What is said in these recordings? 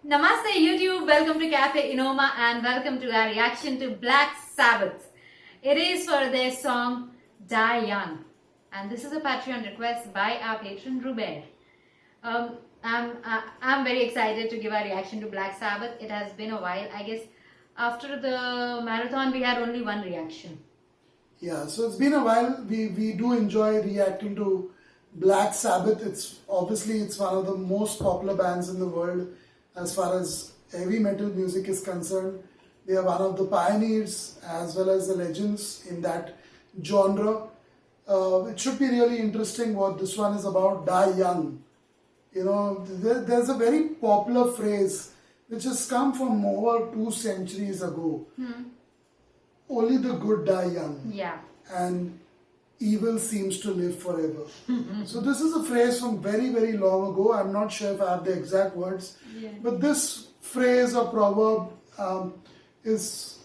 Namaste YouTube, welcome to Cafe Enoma and welcome to our reaction to Black Sabbath. It is for their song Die Young and this is a Patreon request by our patron Ruben. I'm very excited to give our reaction to Black Sabbath. It has been a while. I guess after the marathon we had only one reaction. Yeah, so it's been a while. We do enjoy reacting to Black Sabbath. It's one of the most popular bands in the world as far as heavy metal music is concerned. They are one of the pioneers as well as the legends in that genre. It should be really interesting what this one is about, Die Young. You know, there's a very popular phrase which has come from over 2 centuries ago. Only the good die young. Yeah. And evil seems to live forever. So this is a phrase from very, very long ago. I'm not sure if I have the exact words. Yeah. But this phrase or proverb has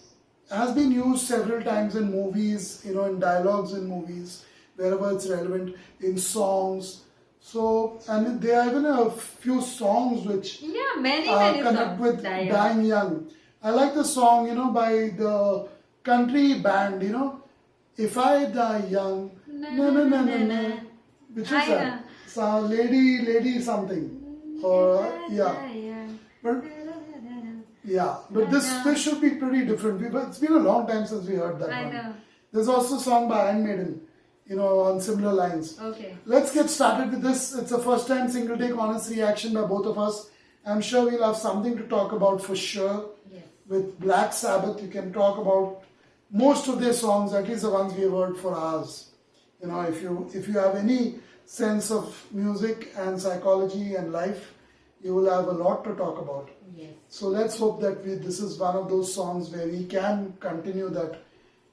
been used several times in movies, in dialogues in movies, wherever it's relevant, in songs. So, and there are even a few songs which many connect songs with dying young. I like the song, by the country band, If I Die Young, na na na na na. Which is that? So, lady something. Or, But this should be pretty different. It's been a long time since we heard that one. know. There's also a song by Iron Maiden, on similar lines. Okay. Let's get started with this. It's a first time single take honest reaction by both of us. I'm sure we'll have something to talk about for sure. Yes. With Black Sabbath, you can talk about most of their songs, at least the ones we have heard for hours. If you have any sense of music and psychology and life, you will have a lot to talk about. Yes. So let's hope that this is one of those songs where we can continue that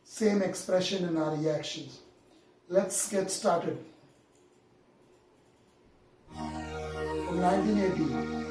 same expression in our reactions. Let's get started. From 1980.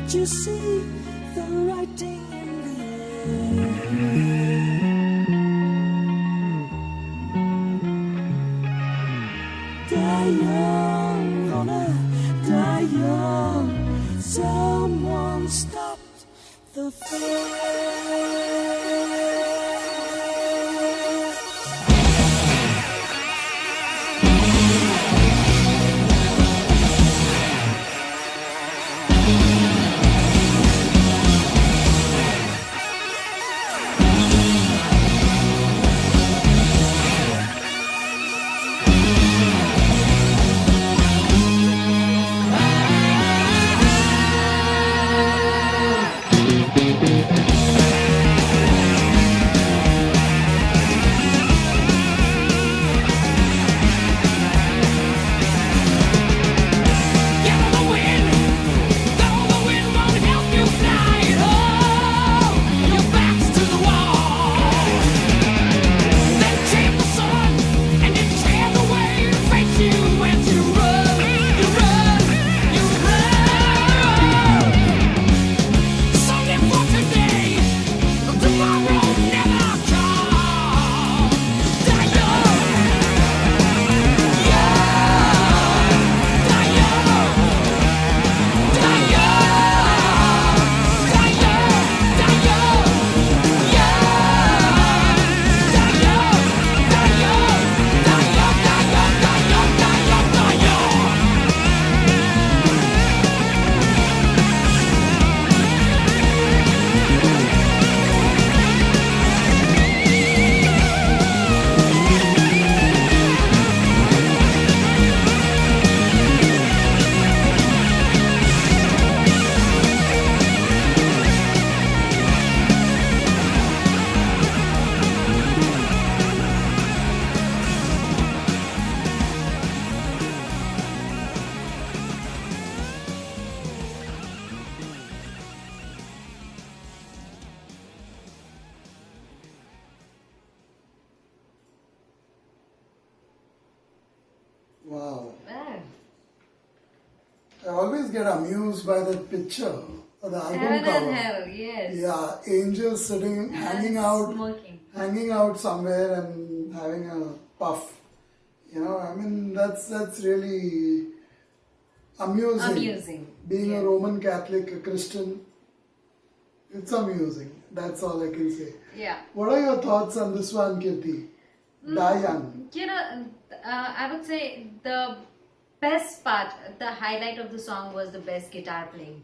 Can't you see the writing in the air? Die young, gonna die young. Someone stopped the fear. get amused by that picture, the album Heaven cover. and hell, yes. Yeah, angels sitting, Smoking. hanging out somewhere and having a puff. You know, I mean, that's really amusing. Amusing. Being Yeah. a Roman Catholic, a Christian, it's amusing. That's all I can say. Yeah. What are your thoughts on this one, Kirti? Die Young. You know, I would say the best part, the highlight of the song was the best guitar playing.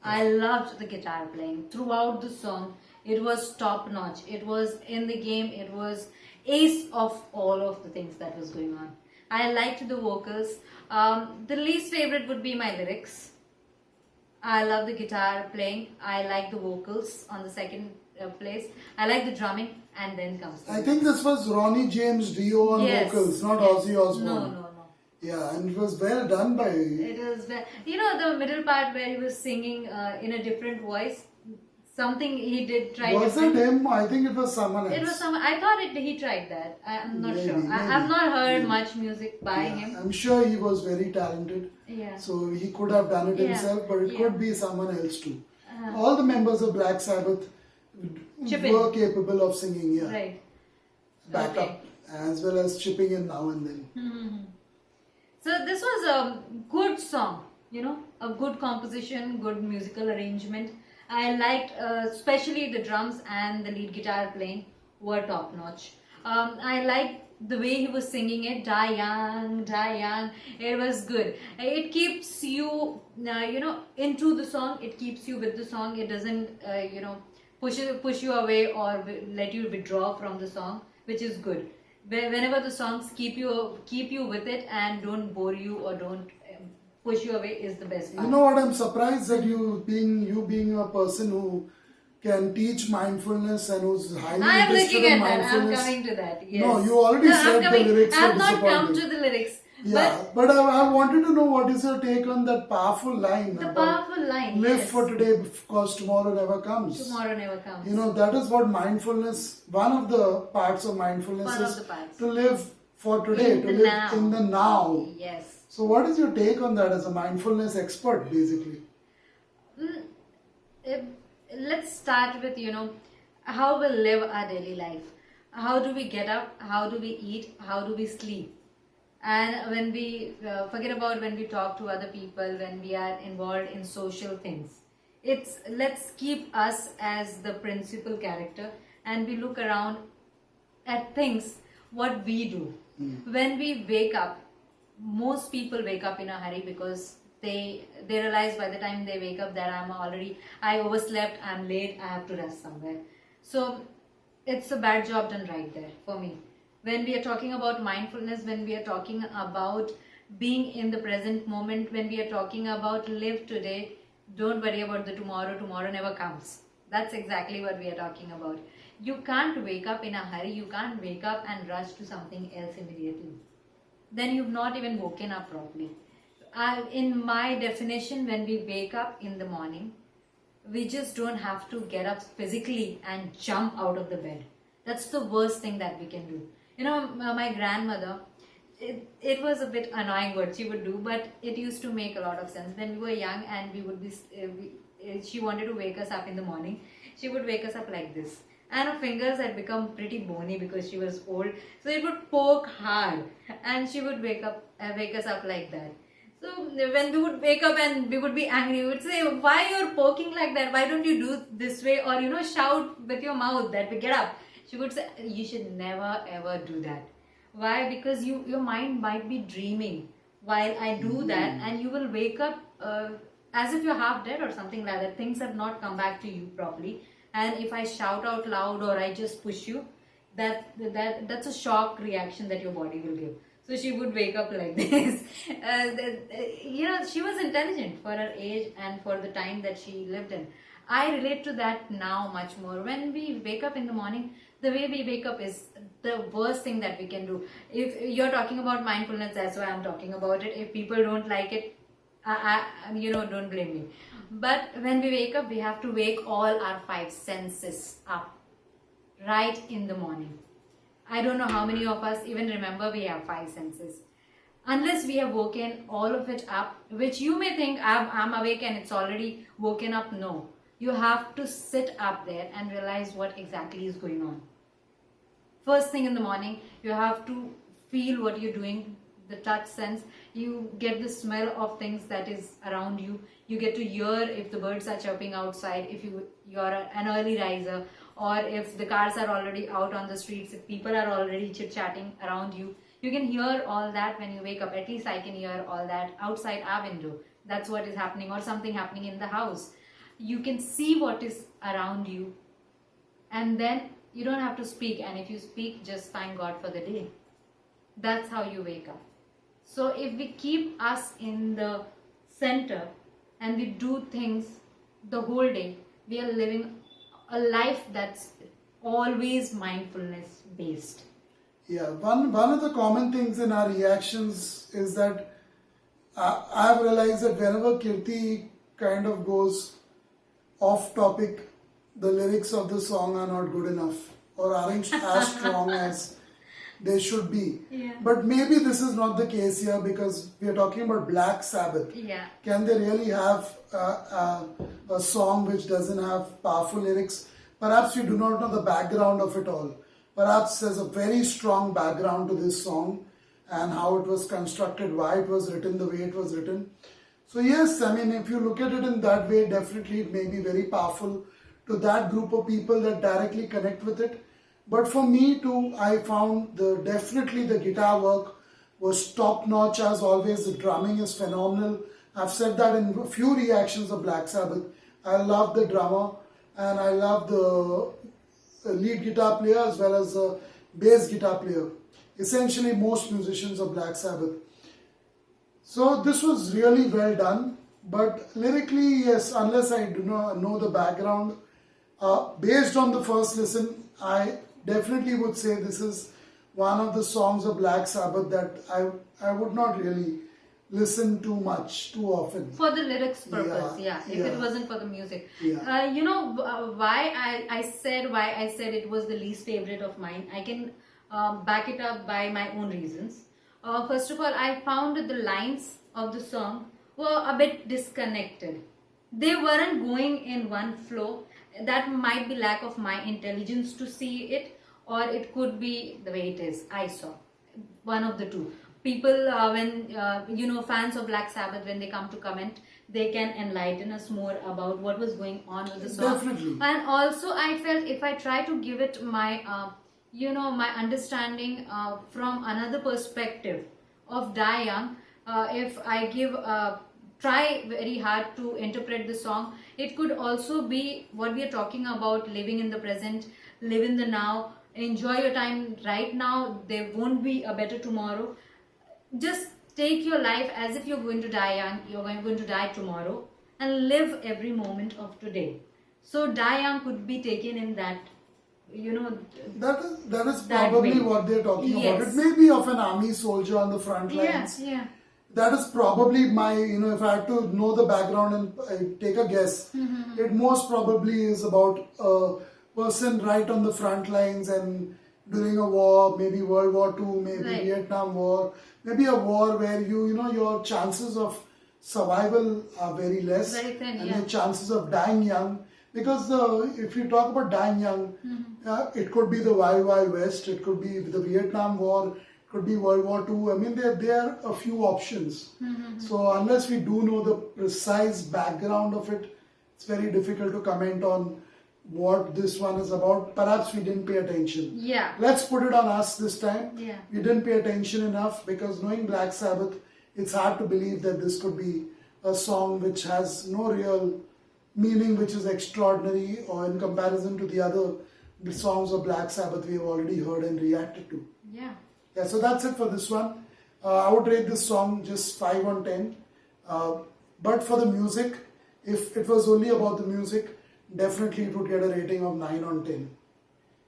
I loved the guitar playing throughout the song. It was top notch. It was in the game. It was ace of all of the things that was going on. I liked the vocals. The least favorite would be my lyrics. I love the guitar playing. I like the vocals on the second place. I like the drumming, and then comes the I think this was Ronnie James Dio on Yes, vocals, not yes. Ozzy Osbourne. No. Yeah, and it was well done by. It was, you know, the middle part where he was singing in a different voice. Something he did try. Was it him? I think it was someone else. It was someone. I thought he tried that. I'm not sure. Maybe. I've not heard much music by Yeah, him. I'm sure he was very talented. Yeah. So he could have done it Yeah, himself, but it yeah. could be someone else too. Uh-huh. All the members of Black Sabbath Chip in. were capable of singing, yeah. Right. Backup, Okay. as well as chipping in now and then. Mm-hmm. So this was a good song, you know, a good composition, good musical arrangement. I liked especially the drums and the lead guitar playing were top notch. I liked the way he was singing it, Die Young, Die Young. It was good. It keeps you, you know, into the song. It keeps you with the song. It doesn't, you know, push you away or let you withdraw from the song, which is good. Whenever the songs keep you with it and don't bore you or don't push you away is the best part. You know what? I'm surprised that you being a person who can teach mindfulness and who's highly I am interested looking in at that. I'm mindfulness. coming to that. Yes. No, you already said the lyrics I have were not come disappointing. to the lyrics. Yeah, but I wanted to know what is your take on that powerful line. The about powerful line. live yes. for today because tomorrow never comes. Tomorrow never comes. You know, that is what mindfulness, one of the parts of mindfulness One of is the parts. to live for today, In to the live now. in the now. Yes. So what is your take on that as a mindfulness expert, basically? Let's start with, you know, how we live our daily life. How do we get up? How do we eat? How do we sleep? And when we forget about when we talk to other people, when we are involved in social things, let's keep us as the principal character and we look around at things what we do. When we wake up, most people wake up in a hurry because they realize by the time they wake up that I overslept, I'm late, I have to rest somewhere. So it's a bad job done right there for me. When we are talking about mindfulness, when we are talking about being in the present moment, when we are talking about live today, don't worry about the tomorrow never comes. That's exactly what we are talking about. You can't wake up in a hurry, you can't wake up and rush to something else immediately. Then you've not even woken up properly. In my definition, when we wake up in the morning, we just don't have to get up physically and jump out of the bed. That's the worst thing that we can do. You know, my grandmother, it was a bit annoying what she would do, but it used to make a lot of sense. When we were young and we would be, she wanted to wake us up in the morning, she would wake us up like this. And her fingers had become pretty bony because she was old. So it would poke hard and she would wake us up like that. So when we would wake up and we would be angry, we would say, why you're poking like that? Why don't you do this way? Or, you know, shout with your mouth that we get up. She would say, you should never ever do that. Why? Because your mind might be dreaming while I do that and you will wake up as if you're half dead or something like that. Things have not come back to you properly. And if I shout out loud or I just push you, that's a shock reaction that your body will give. So she would wake up like this. You know, she was intelligent for her age and for the time that she lived in. I relate to that now much more. When we wake up in the morning, the way we wake up is the worst thing that we can do. If you're talking about mindfulness, that's why I'm talking about it. If people don't like it, you know, don't blame me. But when we wake up, we have to wake all our five senses up right in the morning. I don't know how many of us even remember we have five senses. unless we have woken all of it up, which you may think I'm awake and it's already woken up. No, you have to sit up there and realize what exactly is going on. First thing in the morning, you have to feel what you're doing, the touch sense. You get the smell of things that is around you. You get to hear if the birds are chirping outside, if you're an early riser, or if the cars are already out on the streets, if people are already chit-chatting around you. You can hear all that when you wake up. At least I can hear all that outside our window. That's what is happening, or something happening in the house. You can see what is around you, and then you don't have to speak, and if you speak, just thank God for the day. That's how you wake up. So if we keep us in the center and we do things the whole day, we are living a life that's always mindfulness based. Yeah, one of the common things in our reactions is that I've realized that whenever Kirti kind of goes off topic, the lyrics of the song are not good enough or aren't as strong as they should be. Yeah. But maybe this is not the case here because we are talking about Black Sabbath. Yeah. Can they really have a song which doesn't have powerful lyrics? Perhaps you do not know the background of it all. Perhaps there's a very strong background to this song and how it was constructed, why it was written the way it was written. So yes, I mean, if you look at it in that way, definitely it may be very powerful to that group of people that directly connect with it. But for me too, I found definitely the guitar work was top notch as always. The drumming is phenomenal. I've said that in a few reactions of Black Sabbath. I love the drummer and I love the lead guitar player as well as the bass guitar player. Essentially most musicians of Black Sabbath. So this was really well done. But lyrically, yes, unless I do not know the background, based on the first listen, I definitely would say this is one of the songs of Black Sabbath that I would not really listen too much, too often. For the lyrics purpose, yeah. If it wasn't for the music. Yeah. You know why I said it was the least favorite of mine. I can back it up by my own reasons. First of all, I found that the lines of the song were a bit disconnected. They weren't going in one flow. That might be lack of my intelligence to see it, or it could be the way it is. I saw one of the two. People, when fans of Black Sabbath, when they come to comment, they can enlighten us more about what was going on with the song. Definitely. And also, I felt if I try to give it my, my understanding from another perspective of Die Young, if I try very hard to interpret the song, it could also be what we are talking about: living in the present, live in the now, enjoy your time right now. There won't be a better tomorrow. Just take your life as if you're going to die young, you're going to die tomorrow, and live every moment of today. So Die Young could be taken in that, that is that probably way. what they're talking about. Yes. It may be of an army soldier on the front lines. Yeah. That is probably my, if I had to know the background and take a guess, it most probably is about a person right on the front lines and during a war, maybe World War II, maybe Right. Vietnam War, maybe a war where your chances of survival are very less, Very thin, and yeah. your chances of dying young. Because if you talk about dying young, it could be the Wild Wild West, it could be the Vietnam War, could be World War II. I mean, there are a few options. So unless we do know the precise background of it, it's very difficult to comment on what this one is about. Perhaps we didn't pay attention. Yeah. Let's put it on us this time. Yeah. We didn't pay attention enough because knowing Black Sabbath, it's hard to believe that this could be a song which has no real meaning, which is extraordinary or in comparison to the other songs of Black Sabbath we have already heard and reacted to. Yeah. Yeah, so that's it for this one. I would rate this song just 5 on 10. But for the music, if it was only about the music, definitely it would get a rating of 9 on 10.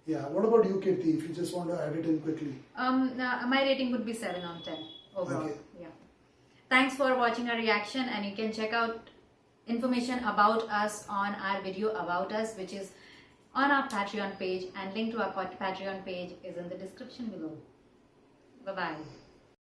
Yeah, what about you, Kirti, if you just want to add it in quickly? My rating would be 7 on 10 overall. Okay. Yeah. Thanks for watching our reaction, and you can check out information about us on our video About Us, which is on our Patreon page, and link to our Patreon page is in the description below. Bye-bye.